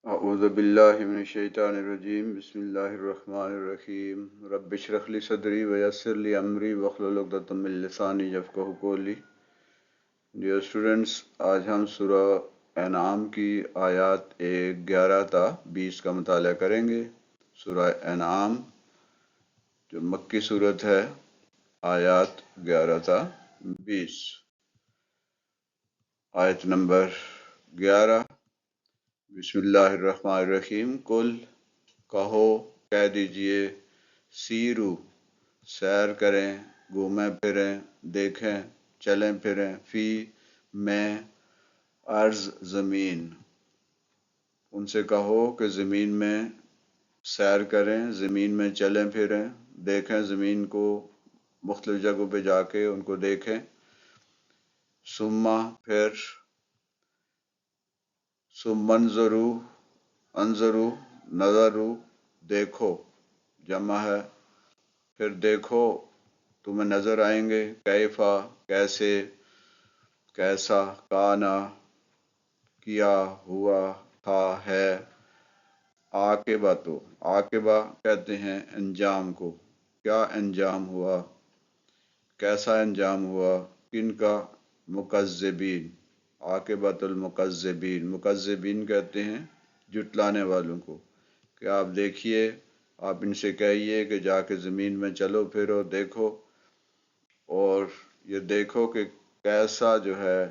اعوذ باللہ من الشیطان الرجیم بسم اللہ الرحمن الرحیم رب اشرح لی صدری ویسر لی امری واحلل عقدۃ من لسانی یفقہوا قولی۔ ڈیئر اسٹوڈنٹس، آج ہم سورہ انعام کی آیات 11 تا 20 کا مطالعہ کریں گے۔ سورہ انعام جو مکی صورت ہے، آیات 11 تا 20۔ آیت نمبر 11، بسم اللہ الرحمن الرحیم۔ کل کہو، کہہ دیجئے، سیرو سیر کریں، گھومیں پھریں، دیکھیں، چلیں پھریں، فی میں ارض زمین۔ ان سے کہو کہ زمین میں سیر کریں، زمین میں چلیں پھریں، دیکھیں زمین کو، مختلف جگہوں پہ جا کے ان کو دیکھیں۔ ثم پھر، ثم انظرو نظرو دیکھو، جمع ہے، پھر دیکھو تمہیں نظر آئیں گے، کیفا کیسے، کیسا، کانا کیا، ہوا تھا، ہے، عاقبہ تو عاقبہ کہتے ہیں انجام کو، کیا انجام ہوا، کیسا انجام ہوا، کن کا، مکذبین، عاقبۃ المکذبین، مکذبین کہتے ہیں جھٹلانے والوں کو، کہ آپ دیکھیے، آپ ان سے کہیے کہ جا کے زمین میں چلو پھرو، دیکھو، اور یہ دیکھو کہ کیسا جو ہے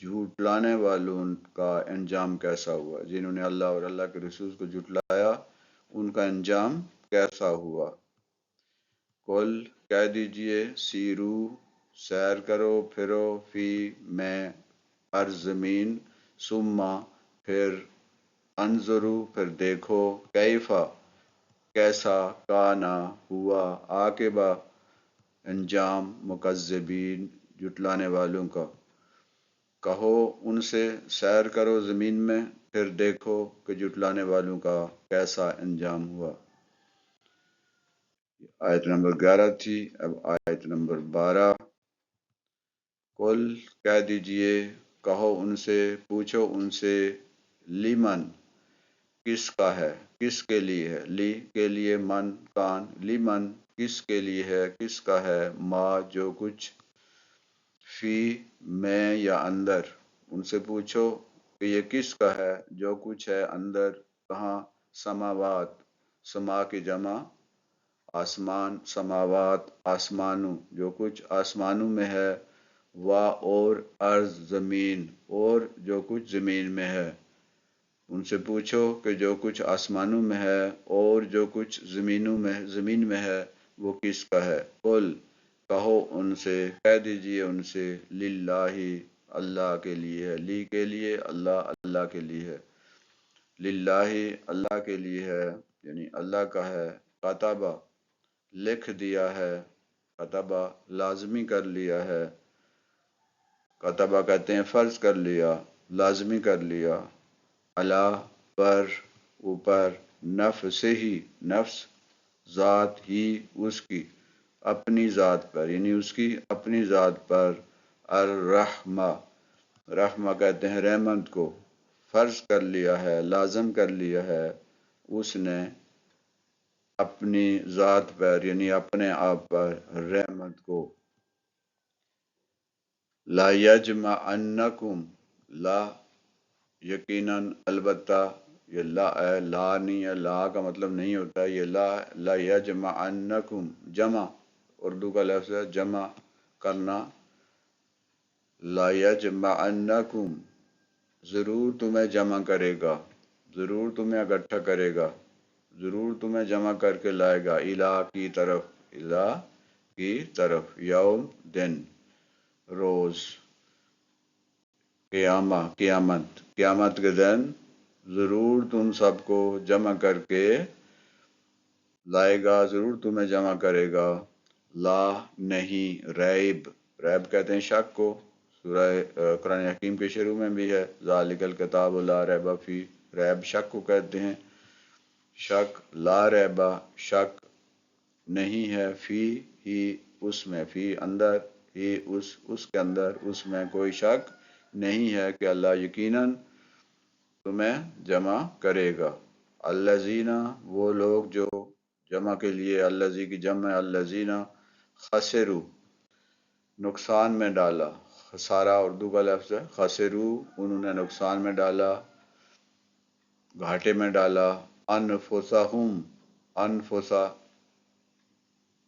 جھٹلانے والوں کا انجام کیسا ہوا، جنہوں نے اللہ اور اللہ کے رسول کو جھٹلایا ان کا انجام کیسا ہوا۔ قل کہہ دیجئے، سیرو سیر کرو پھرو، فی میں ہر زمین، ثم پھر، انظرو پھر دیکھو، کیفا کیسا، کانا ہوا، عاقبہ انجام، مکذبین جھٹلانے والوں کا۔ کہو ان سے سیر کرو زمین میں، پھر دیکھو کہ جھٹلانے والوں کا کیسا انجام ہوا۔ آیت نمبر 11 تھی، اب آیت نمبر 12۔ قل کہہ دیجئے، کہو ان سے، پوچھو ان سے، لیمن کس کا ہے، کس کے لیے ہے، لی کے لیے، من کان، لیمن کس کے لیے ہے، کس کا ہے، ما جو کچھ، فی میں یا اندر، ان سے پوچھو کہ یہ کس کا ہے جو کچھ ہے اندر، کہاں، سماوات، سما کی جمع آسمان، سماوات آسمانوں، جو کچھ آسمانوں میں ہے، وا اور ارض زمین، اور جو کچھ زمین میں ہے۔ ان سے پوچھو کہ جو کچھ آسمانوں میں ہے اور جو کچھ زمین میں ہے وہ کس کا ہے۔ قل کہو ان سے، کہہ دیجئے ان سے، للہ اللہ کے لیے ہے، لی کے لیے، اللہ کے لیے ہے، للہ اللہ کے لیے ہے، یعنی اللہ کا ہے، کتبہ لکھ دیا ہے، کتبہ لازمی کر لیا ہے، کتبہ کہتے ہیں فرض کر لیا، لازمی کر لیا، اللہ پر، اوپر، نفس ہی نفس، ذات ہی اس کی، اپنی ذات پر، یعنی اس کی اپنی ذات پر، الرحمہ، رحمہ کہتے ہیں رحمت کو، فرض کر لیا ہے، لازم کر لیا ہے اس نے اپنی ذات پر، یعنی اپنے آپ پر رحمت کو۔ لا یجمعنکم، لا یقیناً، البتہ، یہ لا نہیں ہے، لا کا مطلب نہیں ہوتا، یہ لا یجمعنکم جمع، اردو کا لفظ ہے جمع کرنا، لا یجمعنکم ضرور تمہیں جمع کرے گا، ضرور تمہیں اکٹھا کرے گا، ضرور تمہیں جمع کر کے لائے گا، الہ کی طرف، الہ کی طرف، یوم دن، روز، قیامت کے دن ضرور تم سب کو جمع کر کے لائے گا، ضرور تمہیں جمع کرے گا، لا نہیں، ریب کہتے ہیں شک کو، سورہ قرآن حکیم کے شروع میں بھی ہے، ذالک الکتاب لا ریب فی، ریب شک کو کہتے ہیں، شک، لا ریبہ شک نہیں ہے، فی ہی اس میں، فی اندر، ہی اس کے اندر، اس میں کوئی شک نہیں ہے کہ اللہ یقیناً تمہیں جمع کرے گا۔ الذین وہ لوگ جو، جمع کے لیے الذی کی جمع الذین خسروا نقصان میں ڈالا، خسارہ اردو کا لفظ ہے، خسروا انہوں نے نقصان میں ڈالا، گھاٹے میں ڈالا، انفسہم انفسا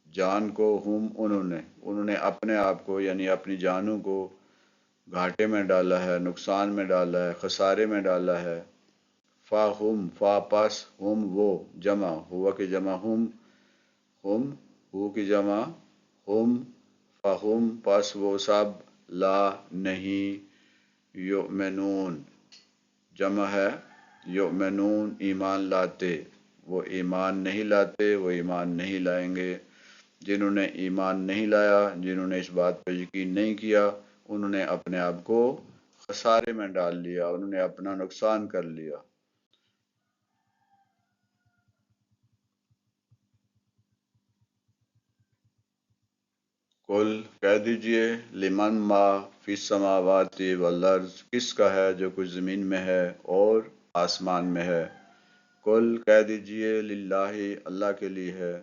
جان کو، ہم انہوں نے اپنے آپ کو یعنی اپنی جانوں کو گھاٹے میں ڈالا ہے، نقصان میں ڈالا ہے، خسارے میں ڈالا ہے۔ فاہم فا پس ہم وہ جمع ہوا کی جمع ہم ہو کی جمع ہم فہم پس وہ سب لا نہیں یؤمنون جمع ہے یؤمنون ایمان لاتے، وہ ایمان نہیں لاتے، وہ ایمان نہیں لائیں گے۔ جنہوں نے ایمان نہیں لایا، جنہوں نے اس بات پر یقین نہیں کیا، انہوں نے اپنے آپ کو خسارے میں ڈال لیا، انہوں نے اپنا نقصان کر لیا۔ قل کہہ دیجئے لمن ما فی السماوات والارض کس کا ہے جو کچھ زمین میں ہے اور آسمان میں ہے۔ قل کہہ دیجئے للہ اللہ کے لیے ہے۔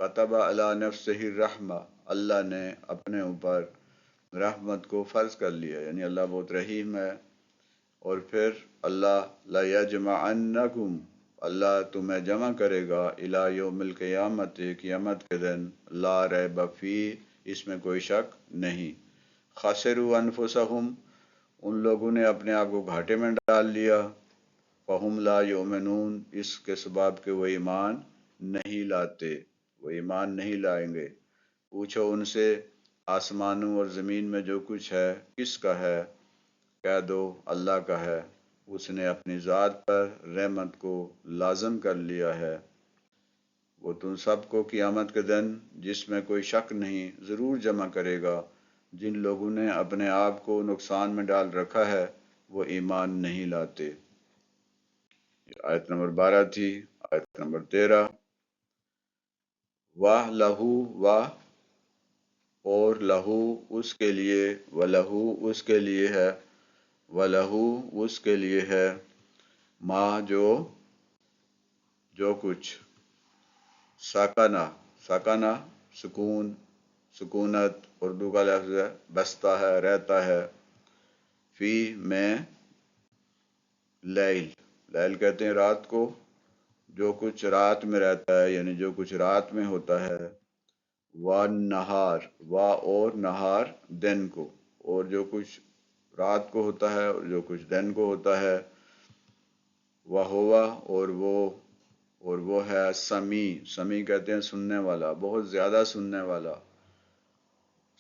کتب علی نفسہ الرحمہ اللہ نے اپنے اوپر رحمت کو فرض کر لیا، یعنی اللہ بہت رحیم ہے۔ اور پھر اللہ لا یجمعنکم اللہ تمہیں جمع کرے گا الی یوم القیامت قیامت کے دن، لا ریب فیہ اس میں کوئی شک نہیں۔ خسروا انفسہم ان لوگوں نے اپنے آپ کو گھاٹے میں ڈال لیا، فہم لا یؤمنون اس کے سبب کہ وہ ایمان نہیں لاتے، وہ ایمان نہیں لائیں گے۔ پوچھو ان سے آسمانوں اور زمین میں جو کچھ ہے کس کا ہے، کہہ دو اللہ کا ہے، اس نے اپنی ذات پر رحمت کو لازم کر لیا ہے۔ وہ تم سب کو قیامت کے دن جس میں کوئی شک نہیں ضرور جمع کرے گا۔ جن لوگوں نے اپنے آپ کو نقصان میں ڈال رکھا ہے وہ ایمان نہیں لاتے۔ یہ آیت نمبر 12 تھی۔ آیت نمبر 13 واہ لہو واہ اور لہو اس کے لیے، و لہو اس کے لیے ہے، و لہو اس کے لیے ہے ماں جو کچھ سکنا سکنا سکون سکونت اردو کا لفظ ہے، بستا ہے رہتا ہے، فی میں لیل لیل کہتے ہیں رات کو، جو کچھ رات میں رہتا ہے یعنی جو کچھ رات میں ہوتا ہے، نہار اور نہار دن کو، اور جو کچھ رات کو ہوتا ہے اور جو کچھ دن کو ہوتا ہے، وہ ہوا اور وہ ہے سمیع کہتے ہیں سننے والا، بہت زیادہ سننے والا۔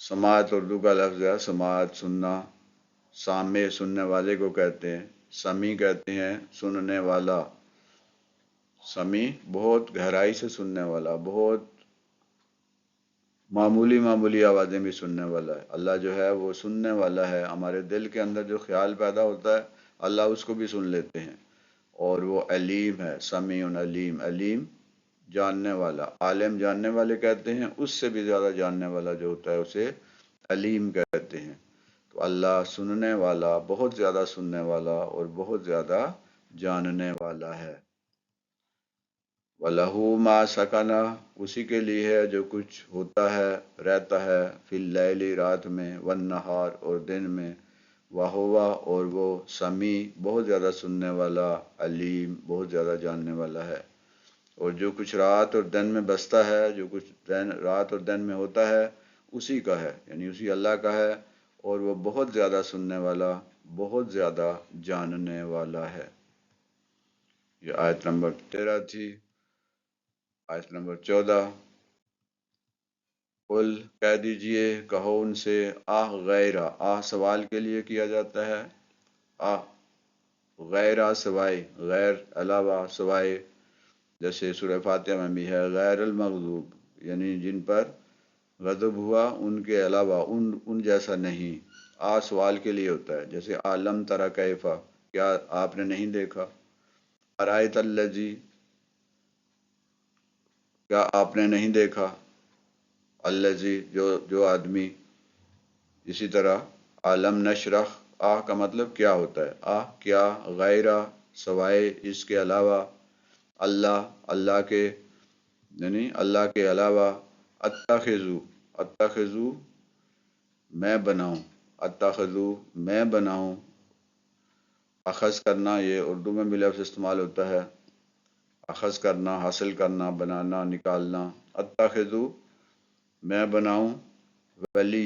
سماعت اردو کا لفظ ہے، سماعت سننا، سامع سننے والے کو کہتے ہیں، سمیع کہتے ہیں سننے والا۔ سمیع بہت گہرائی سے سننے والا، بہت معمولی آوازیں بھی سننے والا ہے۔ اللہ جو ہے وہ سننے والا ہے، ہمارے دل کے اندر جو خیال پیدا ہوتا ہے اللہ اس کو بھی سن لیتے ہیں۔ اور وہ علیم ہے، سمیع علیم، علیم جاننے والا، عالم جاننے والے کہتے ہیں، اس سے بھی زیادہ جاننے والا جو ہوتا ہے اسے علیم کہتے ہیں۔ تو اللہ سننے والا، بہت زیادہ سننے والا اور بہت زیادہ جاننے والا ہے۔ وَلَهُ مَا سَكَنَ اسی کے لیے ہے جو کچھ ہوتا ہے رہتا ہے، فی اللیل رات میں، والنہار اور دن میں، وَهُوَ اور وہ سمیع بہت زیادہ سننے والا، علیم بہت زیادہ جاننے والا ہے۔ اور جو کچھ رات اور دن میں بستا ہے، جو کچھ رات اور دن میں ہوتا ہے اسی کا ہے، یعنی اسی اللہ کا ہے، اور وہ بہت زیادہ سننے والا، بہت زیادہ جاننے والا ہے۔ یہ آیت نمبر 13 تھی۔ آیت نمبر 14 قل کہہ دیجئے کہو ان سے غیرہ سوال کے لیے کیا جاتا ہے، غیرہ سوائے، غیر علاوہ سوائے، جیسے سورہ فاتحہ میں بھی ہے غیر المغضوب یعنی جن پر غضب ہوا ان کے علاوہ، ان جیسا نہیں۔ سوال کے لیے ہوتا ہے، جیسے عالم ترى کیف کیا آپ نے نہیں دیکھا، ارایت الذی کیا آپ نے نہیں دیکھا، الذی جو آدمی۔ اسی طرح عالم نشرح کا مطلب کیا ہوتا ہے، کیا غیرہ سوائے اس کے علاوہ، اللہ کے یعنی اللہ کے علاوہ، اتخذو میں بناؤں، میں بناؤں، اخذ کرنا یہ اردو میں بھی لفظ استعمال ہوتا ہے، اخذ کرنا، حاصل کرنا، بنانا، نکالنا، اتخذو میں بناؤں، ولی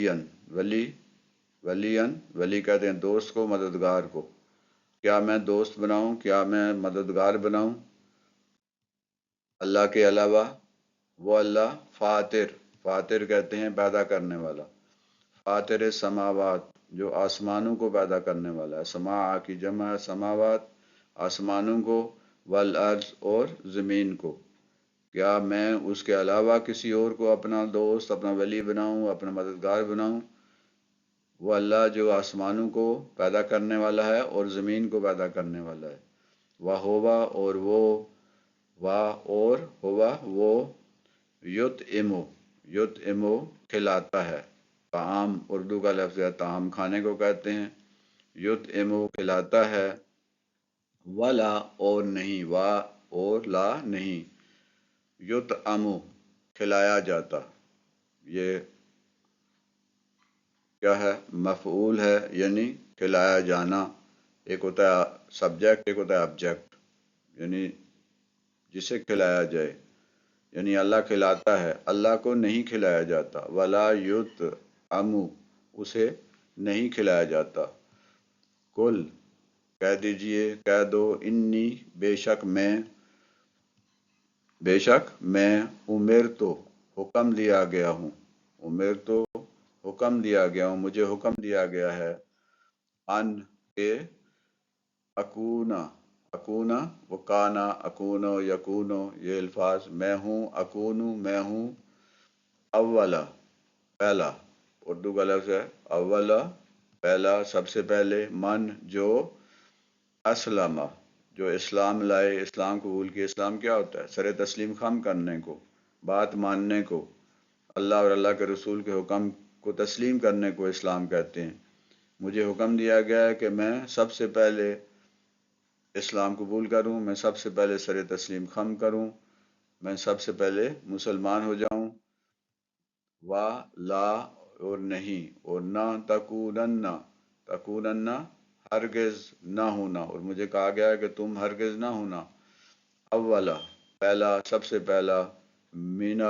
کہتے ہیں دوست کو، مددگار کو، کیا میں دوست بناؤں، کیا میں مددگار بناؤں اللہ کے علاوہ، وہ اللہ فاتر کہتے ہیں پیدا کرنے والا، فاتر سماوات جو آسمانوں کو پیدا کرنے والا ہے، سماع کی جمع ہے سماوات، آسمانوں کو، والارض اور زمین کو، کیا میں اس کے علاوہ کسی اور کو اپنا دوست، اپنا ولی بناؤں، اپنا مددگار بناؤں؟ وہ اللہ جو آسمانوں کو پیدا کرنے والا ہے اور زمین کو پیدا کرنے والا ہے، وہ یطعمو کھلاتا ہے، طعام اردو کا لفظ ہے، طعام کھانے کو کہتے ہیں، یطعمو کھلاتا ہے، ولا اور نہیں، اور لا نہیں، یطعمو کھلایا جاتا، یہ کیا ہے؟ مفعول ہے، یعنی کھلایا جانا، ایک ہوتا ہے سبجیکٹ، ایک ہوتا ہے آبجیکٹ، یعنی جسے کھلایا جائے، یعنی اللہ کھلاتا ہے، اللہ کو نہیں کھلایا جاتا، ولا یطعمو اسے نہیں کھلایا جاتا، کل کہہ دیجئے، کہہ دو، انی بے شک میں امرتو حکم دیا گیا ہوں، مجھے حکم دیا گیا ہے، ان کہ اکونا وکانا، اکونو یکونو، یہ الفاظ، میں ہوں اولا پہلا، اردو کا لفظ ہے اولا پہلا، سب سے پہلے، من جو اسلم جو اسلام لائے، اسلام قبول کیا، اسلام کیا ہوتا ہے؟ سر تسلیم خم کرنے کو، بات ماننے کو، اللہ اور اللہ کے رسول کے حکم کو تسلیم کرنے کو اسلام کہتے ہیں۔ مجھے حکم دیا گیا ہے کہ میں سب سے پہلے اسلام قبول کروں، میں سب سے پہلے سر تسلیم خم کروں، میں سب سے پہلے مسلمان ہو جاؤں، لا اور نہیں، اور نہ تکونن ہرگز نہ ہونا، اور مجھے کہا گیا ہے کہ تم ہرگز نہ ہونا، اولا پہلا، سب سے پہلا، من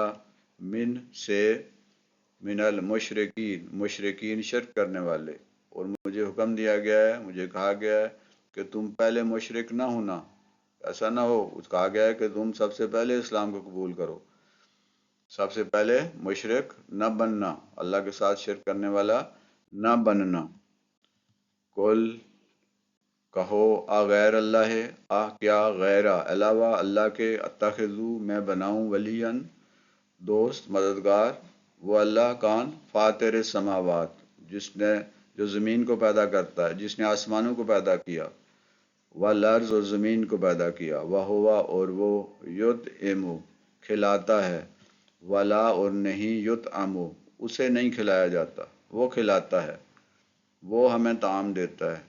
المشرکین شرک کرنے والے، اور مجھے حکم دیا گیا ہے، مجھے کہا گیا ہے کہ تم پہلے مشرک نہ ہونا، ایسا نہ ہو، کہا گیا ہے کہ تم سب سے پہلے اسلام کو قبول کرو، سب سے پہلے مشرک نہ بننا، اللہ کے ساتھ شرک کرنے والا نہ بننا، کل کہو، غیر اللہ ہے، کیا غیر علاوہ اللہ کے، اتخذو میں بناؤں، ولین دوست، مددگار، وہ اللہ کون؟ فاتر السماوات جو زمین کو پیدا کرتا ہے، جس نے آسمانوں کو پیدا کیا، والارض اور زمین کو پیدا کیا، وہوا اور وہ، یطعمو کھلاتا ہے، ولا اور نہیں، یطعمو اسے نہیں کھلایا جاتا، وہ کھلاتا ہے، وہ ہمیں طعام دیتا ہے،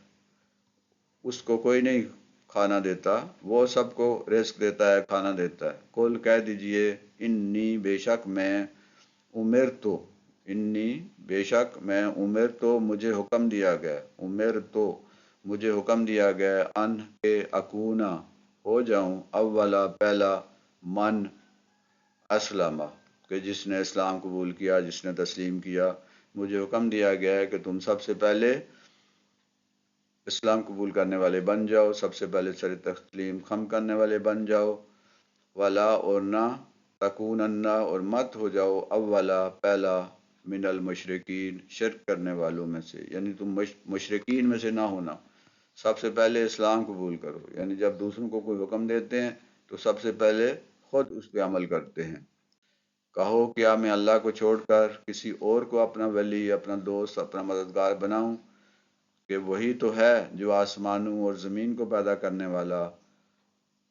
اس کو کوئی نہیں کھانا دیتا، وہ سب کو رزق دیتا ہے، کھانا دیتا ہے، قل کہہ دیجئے، انی بے شک میں، بے شک میں، مجھے حکم دیا گیا، مجھے حکم دیا گیا، ان کہ اکونا ہو جاؤں، اولا پہلا، من اسلم کہ جس نے اسلام قبول کیا، جس نے تسلیم کیا، مجھے حکم دیا گیا ہے کہ تم سب سے پہلے اسلام قبول کرنے والے بن جاؤ، سب سے پہلے سر تسلیم خم کرنے والے بن جاؤ، ولا اور نہ، تکونن اور مت ہو جاؤ، اولا پہلا، من المشرکین شرک کرنے والوں میں سے، یعنی تم مشرکین میں سے نہ ہونا، سب سے پہلے اسلام قبول کرو، یعنی جب دوسروں کو کوئی حکم دیتے ہیں تو سب سے پہلے خود اس پہ عمل کرتے ہیں۔ کہو کیا میں اللہ کو چھوڑ کر کسی اور کو اپنا ولی، اپنا دوست، اپنا مددگار بناؤں؟ کہ وہی تو ہے جو آسمانوں اور زمین کو پیدا کرنے والا،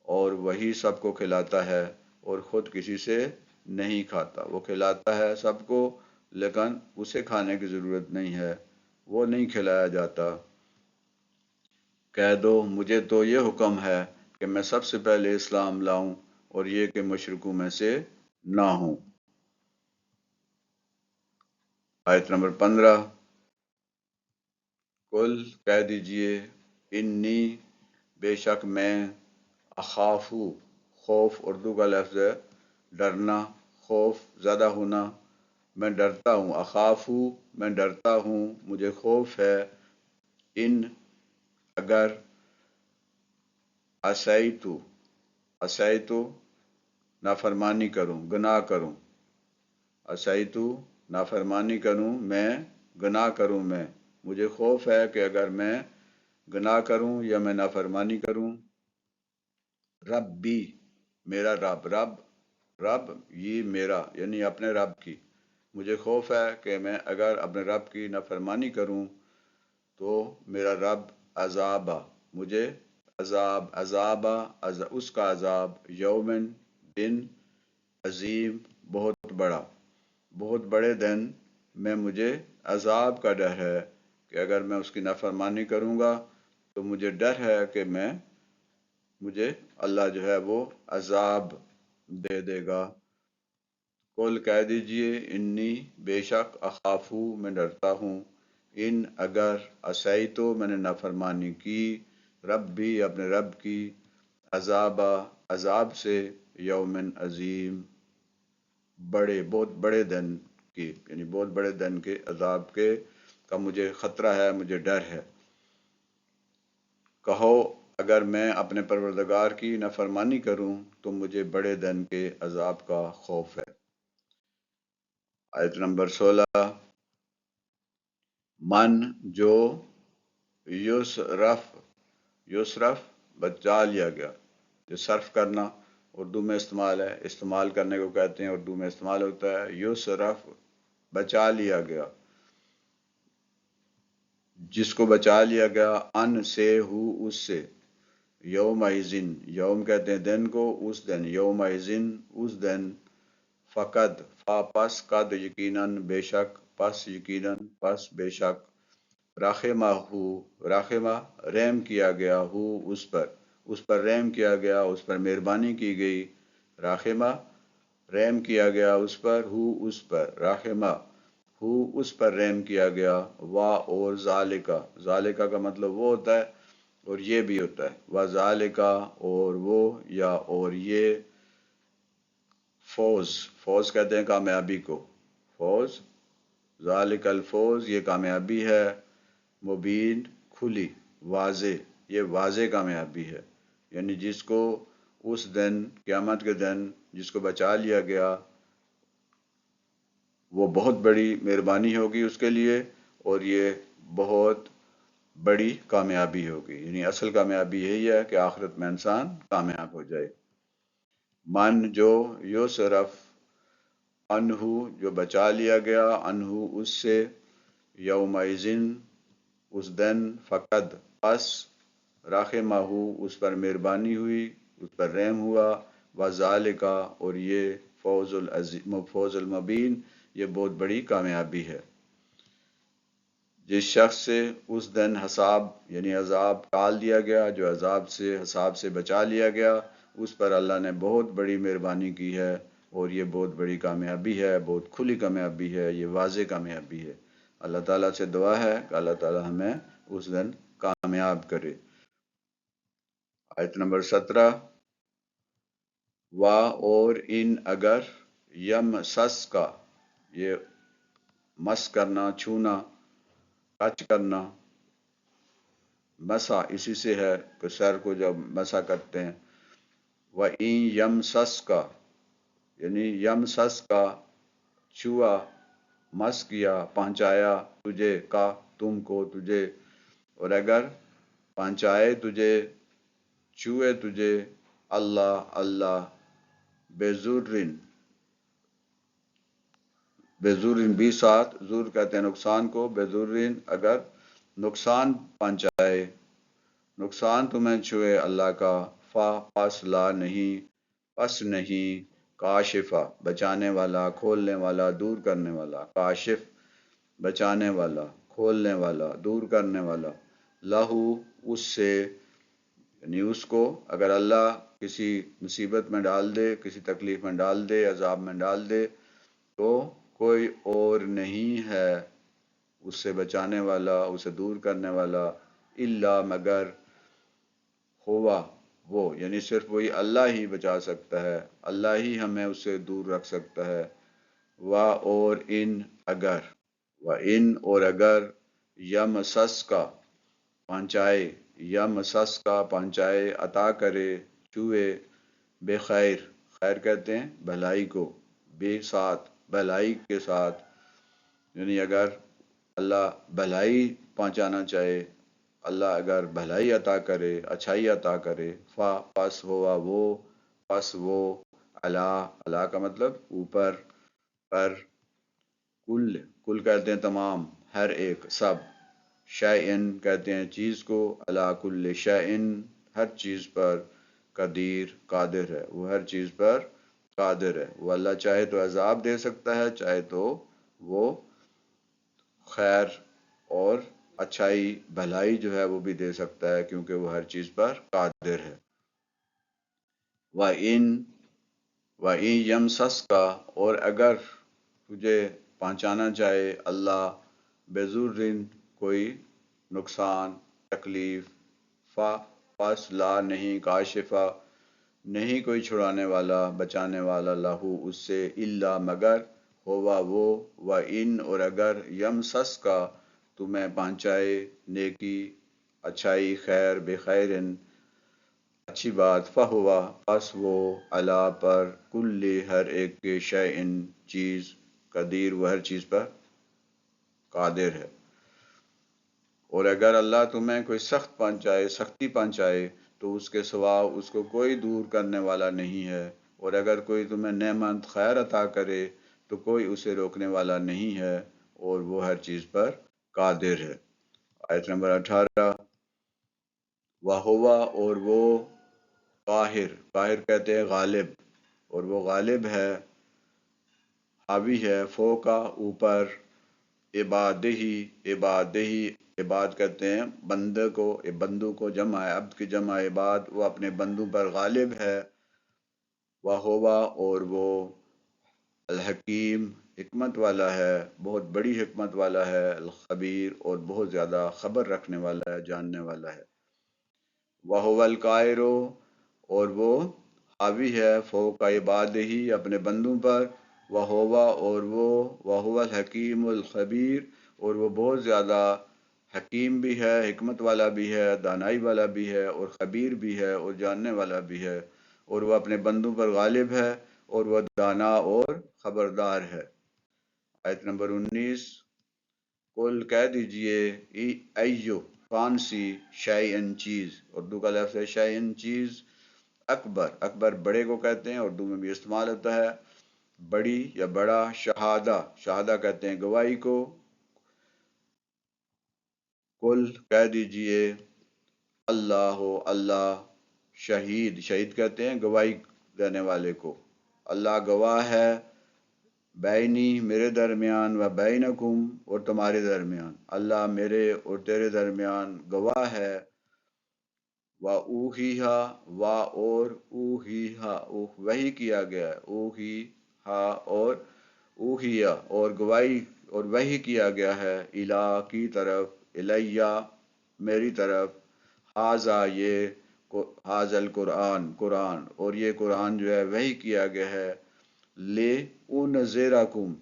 اور وہی سب کو کھلاتا ہے اور خود کسی سے نہیں کھاتا، وہ کھلاتا ہے سب کو لیکن اسے کھانے کی ضرورت نہیں ہے، وہ نہیں کھلایا جاتا، کہہ دو مجھے تو یہ حکم ہے کہ میں سب سے پہلے اسلام لاؤں اور یہ کہ مشرکوں میں سے نہ ہوں۔ آیت نمبر 15، کل کہہ دیجئے انی بے شک میں، اخافو خوف اردو کا لفظ ہے، ڈرنا، خوف زیادہ ہونا، میں ڈرتا ہوں، اخافو میں ڈرتا ہوں، مجھے خوف ہے، ان اگر، عصیتو عصیتو نافرمانی کروں، گناہ کروں، عصیتو نافرمانی کروں، میں گناہ کروں، میں مجھے خوف ہے کہ اگر میں گناہ کروں یا میں نافرمانی کروں، ربی میرا رب، رب یہ میرا یعنی اپنے رب کی، مجھے خوف ہے کہ میں اگر اپنے رب کی نافرمانی کروں تو میرا رب عذابہ مجھے عذابہ اس کا عذاب، یومن دن، عظیم بہت بڑا، بہت بڑے دن میں مجھے عذاب کا ڈر ہے کہ اگر میں اس کی نافرمانی کروں گا تو مجھے ڈر ہے کہ مجھے اللہ جو ہے وہ عذاب دے دے گا۔ قل کہہ دیجئے انی بے شک، اخافو میں ڈرتا ہوں، ان اگر، عصیتو میں نے نافرمانی کی، رب بھی اپنے رب کی، عذاب سے، یومن عظیم بہت بڑے دن کی، یعنی بہت بڑے دن کے عذاب کا مجھے خطرہ ہے، مجھے ڈر ہے۔ کہو اگر میں اپنے پروردگار کی نافرمانی کروں تو مجھے بڑے دن کے عذاب کا خوف ہے۔ آیت نمبر 16، من جو یسرف بچا لیا گیا، جو صرف کرنا اردو میں استعمال کرنے کو کہتے ہیں، اردو میں استعمال ہوتا ہے یسرف بچا لیا گیا، جس کو بچا لیا گیا، ان سے ہو اس سے، یوم کہتے ہیں دن کو، اس دن، یوم اس دن، فقد پس، قد یقیناً، بے شک، پس بے شک، رحمہ رحم کیا گیا، ہو اس پر رحم کیا گیا، اس پر مہربانی کی گئی، رحمہ رحم کیا گیا اس پر، ہو اس پر، رحمہ ہو اس پر رحم کیا گیا، اور ذالکہ کا مطلب وہ ہوتا ہے اور یہ بھی ہوتا ہے، ذالکہ اور وہ، یا اور یہ، فوز کہتے ہیں کامیابی کو، فوز، ذالک الفوز یہ کامیابی ہے، مبین کھلی، واضح، یہ واضح کامیابی ہے، یعنی جس کو اس دن، قیامت کے دن جس کو بچا لیا گیا وہ بہت بڑی مہربانی ہوگی اس کے لیے، اور یہ بہت بڑی کامیابی ہوگی، یعنی اصل کامیابی یہی ہے کہ آخرت میں انسان کامیاب ہو جائے۔ من جو یسرف انہو جو بچا لیا گیا، انہو اس سے، یومئذن اس دن، فقد پس، رحمہ اس پر مہربانی ہوئی، اس پر رحم ہوا، وذالکہ اور یہ، فوز المبین یہ بہت بڑی کامیابی ہے۔ جس شخص سے اس دن حساب یعنی عذاب ٹال دیا گیا، جو حساب سے بچا لیا گیا، اس پر اللہ نے بہت بڑی مہربانی کی ہے، اور یہ بہت بڑی کامیابی ہے، بہت کھلی کامیابی ہے، یہ واضح کامیابی ہے۔ اللہ تعالیٰ سے دعا ہے کہ اللہ تعالیٰ ہمیں اس دن کامیاب کرے۔ آیت نمبر 17، اور ان اگر، یم سس کا، یہ مس کرنا، چھونا، ٹچ کرنا، مسا اسی سے ہے کہ سر کو جب مسا کرتے ہیں، وَإِن يَمْسَسْكَ یعنی یمسس کا، چھوا، مس کیا، پہنچایا، تجھے، کا تم کو، تجھے، اور اگر پہنچائے تجھے، چھوئے تجھے، اللہ بے بھی ساتھ، زور کہتے ہیں نقصان کو، بے اگر نقصان پہنچائے، نقصان تمہیں چھوئے اللہ کا، پس نہیں، کاشفہ بچانے والا، کھولنے والا، دور کرنے والا، کاشف بچانے والا، کھولنے والا، دور کرنے والا، لہو اس سے، یعنی اس کو اگر اللہ کسی مصیبت میں ڈال دے، کسی تکلیف میں ڈال دے، عذاب میں ڈال دے، تو کوئی اور نہیں ہے اس سے بچانے والا، اسے دور کرنے والا، الا مگر ہوا وہ، یعنی صرف وہی اللہ ہی بچا سکتا ہے، اللہ ہی ہمیں اس سے دور رکھ سکتا ہے۔ اور ان اگر، اور اگر یمسس کا پہنچائے، یمسس کا پہنچائے، عطا کرے، چھوئے، بے خیر، خیر کہتے ہیں بھلائی کو، بے ساتھ بھلائی کے ساتھ، یعنی اگر اللہ بھلائی پہنچانا چاہے، اللہ اگر بھلائی عطا کرے، اچھائی عطا کرے، پس ہوا وہ، پس وہ، اللہ کا مطلب اوپر، پر، کل کہتے ہیں تمام، ہر ایک، سب، شیئن کہتے ہیں چیز کو، علی کل شیئن ہر چیز پر، قدیر قادر ہے، وہ ہر چیز پر قادر ہے۔ وہ اللہ چاہے تو عذاب دے سکتا ہے، چاہے تو وہ خیر اور اچھائی بھلائی جو ہے وہ بھی دے سکتا ہے، کیونکہ وہ ہر چیز پر قادر ہے۔ وَإِن یمسسکا، اور اگر تجھے پہنچانا چاہے اللہ بِضُرٍ کوئی نقصان، تکلیف، پس لا نہیں، کاشفہ نہیں کوئی چھڑانے والا، بچانے والا، لہو اس سے، الا مگر ہوا وہ، وَإِن اور اگر یمسسکا تمہیں پہنچائے نیکی، اچھائی، خیر، بخیرن اچھی بات، فہوا پس وہ، علی پر، کل ہر ایک کے، شیئن چیز، قدیر وہ ہر چیز پر قادر ہے۔ اور اگر اللہ تمہیں کوئی سخت پہنچائے، سختی پہنچائے، تو اس کے سوا اس کو کوئی دور کرنے والا نہیں ہے، اور اگر کوئی تمہیں نعمت خیر عطا کرے تو کوئی اسے روکنے والا نہیں ہے، اور وہ ہر چیز پر قادر ہے۔ آیت نمبر 18، وَهُوَ اور وہ، قاہر کہتے ہیں غالب، اور وہ غالب ہے، حاوی ہے، فوقا اوپر، عبادہی، عباد کہتے ہیں بندے کو، بندوں کو، جمع ہے عبد کی جمع عباد، وہ اپنے بندوں پر غالب ہے۔ وَهُوَ اور وہ، الحکیم حکمت والا ہے، بہت بڑی حکمت والا ہے، الخبیر اور بہت زیادہ خبر رکھنے والا ہے، جاننے والا ہے۔ وَهُوَ الْقَاهِرُ اور وہ حاوی ہے، فوق عبادہ اپنے بندوں پر، وَهُوَ اور وہ، وَهُوَ الحکیم الخبیر اور وہ بہت زیادہ حکیم بھی ہے، حکمت والا بھی ہے، دانائی والا بھی ہے، اور خبیر بھی ہے، اور جاننے والا بھی ہے، اور وہ اپنے بندوں پر غالب ہے، اور وہ دانا اور خبردار ہے۔ آیت نمبر 19، قل کہہ دیجئے، ایو کون سی، شیئن چیز، اردو کا لفظ ہے شیئن چیز، اکبر بڑے کو کہتے ہیں، اردو میں بھی استعمال ہوتا ہے بڑی یا بڑا، شہادہ کہتے ہیں گواہی کو، قل کہہ دیجئے، اللہ شہید کہتے ہیں گواہی دینے والے کو، اللہ گواہ ہے، بینی میرے درمیان، و بینکم اور تمہارے درمیان، اللہ میرے اور تیرے درمیان گواہ ہے، و اوہیہا اور اوہیہا وحی کیا گیا ہے، اوہیہا اور اوہیا اور گواہی اور وحی کیا گیا ہے، الہ کی طرف، الیہ میری طرف، حاذا یہ، حاذا قرآن اور یہ قرآن جو ہے وحی کیا گیا ہے، لے انذرکم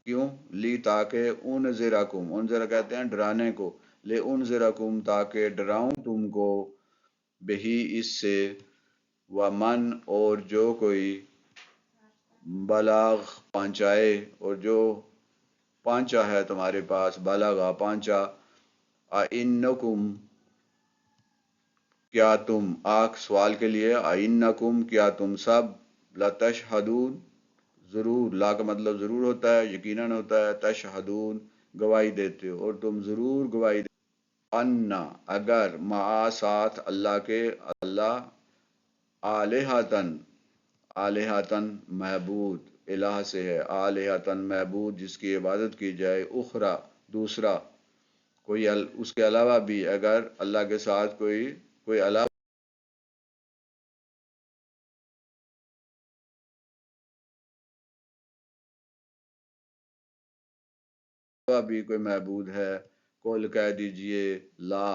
کیوں، لی تاکہ، انذرکم انذر کہتے ہیں ڈرانے کو، لے انذرکم تاکہ ڈراؤں تم کو، بہی اس سے، ومن اور جو کوئی، بلاغ پہنچائے اور جو پہنچا ہے تمہارے پاس، بلغا پہنچا، اینکم کیا تم، آنکھ سوال کے لیے، اینکم کیا تم سب، لتشہدون ضرور، لا کا مطلب ضرور ہوتا ہے، یقیناً ہوتا ہے، تشہدون گواہی دیتے ہو، اور تم ضرور گواہی دیتے، انا اگر، مع ساتھ اللہ کے، اللہ آلہتاً معبود، الہ سے ہے، آلہتاً معبود جس کی عبادت کی جائے، اخرى دوسرا، اس کے علاوہ بھی اگر اللہ کے ساتھ کوئی علاوہ بھی کوئی معبود ہے، قل کہہ دیجئے لا،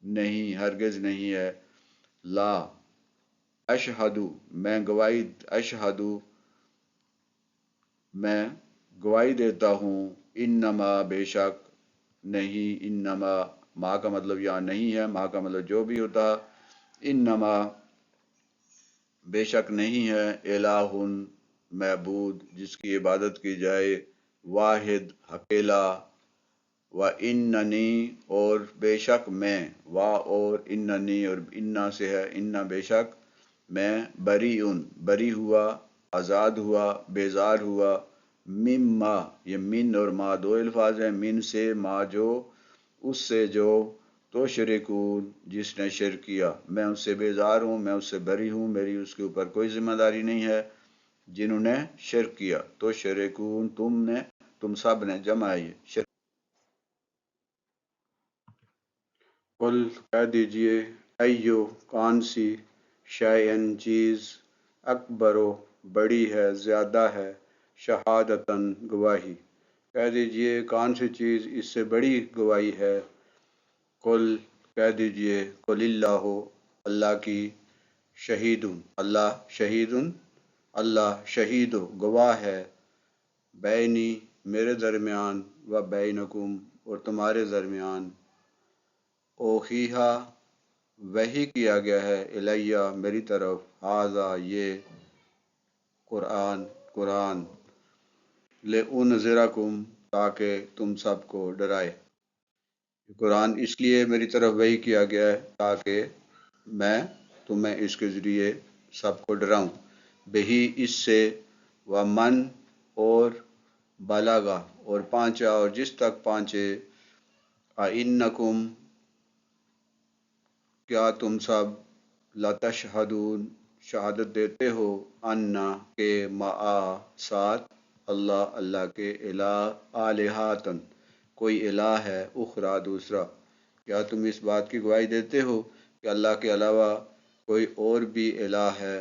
نہیں، ہرگز نہیں ہے، لا اشہدو، میں گواہی دیتا ہوں، انما بے شک، نہیں، انما ما کا مطلب یہاں نہیں ہے، ما کا مطلب جو بھی ہوتا، انما بے شک نہیں ہے، الہ معبود جس کی عبادت کی جائے، واحد اکیلا، و اننی اور بے شک میں، اور اننی اور انا سے ہے، انا بے شک میں، بری ہوا، آزاد ہوا، بیزار ہوا، مما، یہ من اور ما دو الفاظ ہیں، من سے، ما جو، اس سے جو، تو شرکون جس نے شرک کیا، میں اس سے بیزار ہوں، میں اس سے بری ہوں، میری اس کے اوپر کوئی ذمہ داری نہیں ہے، جنہوں نے شرک کیا، تو شرکون تم سب نے، جمع ہے یہ شرک۔ قل کہہ دیجئے، ایو کون سی، شیئن چیز، اکبرو بڑی ہے، زیادہ ہے، شہادتاً گواہی، کہہ دیجئے کون سی چیز اس سے بڑی گواہی ہے، قل کہہ دیجئے، قل اللہ، اللہ کی، اللہ شہید گواہ ہے، بینی میرے درمیان، و بینکم اور تمہارے درمیان، اوحیہا وحی کیا گیا ہے، الیہ میری طرف، ھذا یہ قرآن، لِأُنذِرَکُم تاکہ تم سب کو ڈرائے، قرآن اس لیے میری طرف وحی کیا گیا ہے تاکہ میں تمہیں اس کے ذریعے سب کو ڈراؤں، بہی اس سے، ومن اور بلغا اور پہنچا اور جس تک پہنچے، اِنکم کیا تم سب، لتشہدون شہادت دیتے ہو، انا کے معا ساتھ، اللہ کے، الہاتن کوئی الہ ہے، اخرى دوسرا، کیا تم اس بات کی گواہی دیتے ہو کہ اللہ کے علاوہ کوئی اور بھی الہ ہے،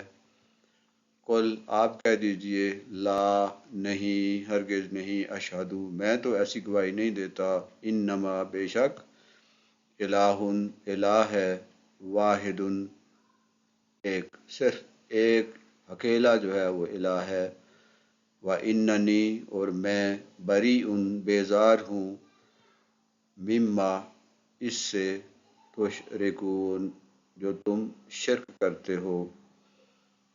قل آپ کہہ دیجئے، لا نہیں، ہرگز نہیں، اشہدو میں تو ایسی گواہی نہیں دیتا، انما بے شک، الہ ہے، واحد ایک، صرف ایک اکیلا جو ہے وہ الہ ہے، و اننی اور میں، بری بیزار ہوں، مما اس سے، تشرکون جو تم شرک کرتے ہو،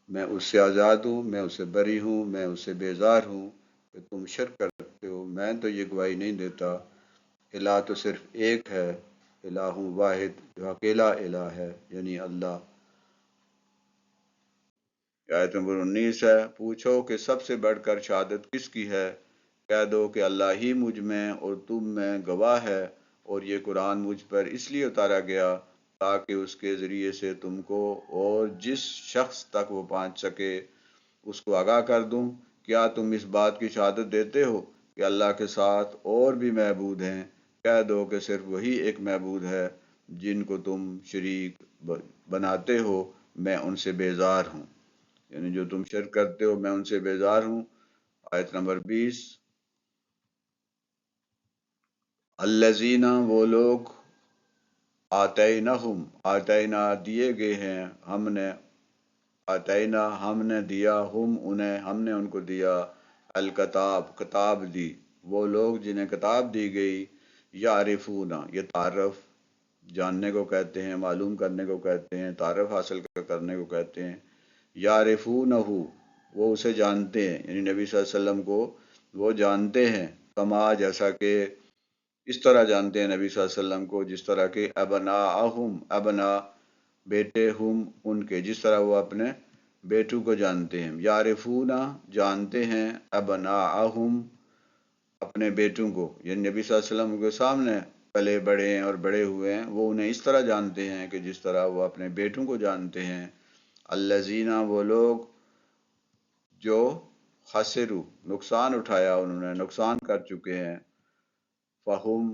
میں اس سے آزاد ہوں، میں اس سے بری ہوں، میں اس سے بیزار ہوں کہ تم شرک کرتے ہو، میں تو یہ گواہی نہیں دیتا، الہ تو صرف ایک ہے، الہ واحد جو اکیلا الہ ہے، یعنی اللہ۔ آیت نمبر 19 ہے، پوچھو کہ سب سے بڑھ کر شہادت کس کی ہے، کہہ دو کہ اللہ ہی مجھ میں اور تم میں گواہ ہے، اور یہ قرآن مجھ پر اس لیے اتارا گیا تاکہ اس کے ذریعے سے تم کو اور جس شخص تک وہ پہنچ سکے اس کو آگاہ کر دوں، کیا تم اس بات کی شہادت دیتے ہو کہ اللہ کے ساتھ اور بھی معبود ہیں، کہہ دو کہ صرف وہی ایک معبود ہے جن کو تم شریک بناتے ہو، میں ان سے بیزار ہوں، یعنی جو تم شرک کرتے ہو میں ان سے بیزار ہوں۔ آیت نمبر 20، الذین وہ لوگ، آتینا دیے گئے ہیں، ہم نے دیا، ہم نے ان کو دیا، الکتاب کتاب دی، وہ لوگ جنہیں کتاب دی گئی، یعرفون یہ تعارف جاننے کو کہتے ہیں، معلوم کرنے کو کہتے ہیں، تعارف حاصل کرنے کو کہتے ہیں، یعرفونہ وہ اسے جانتے ہیں، یعنی نبی صلی اللہ علیہ وسلم کو وہ جانتے ہیں، کما جیسا کہ، اس طرح جانتے ہیں نبی صلی اللہ علیہ وسلم کو جس طرح کہ ابنا بیٹے، ہم ان کے، جس طرح وہ اپنے بیٹوں کو جانتے ہیں، یعرفون جانتے ہیں، ابناءہم اپنے بیٹوں کو، یعنی نبی صلی اللہ علیہ وسلم کے سامنے پلے بڑے ہیں اور بڑے ہوئے ہیں، وہ انہیں اس طرح جانتے ہیں کہ جس طرح وہ اپنے بیٹوں کو جانتے ہیں، الذین وہ لوگ جو خسروا نقصان اٹھایا، انہوں نے نقصان کر چکے ہیں، فہم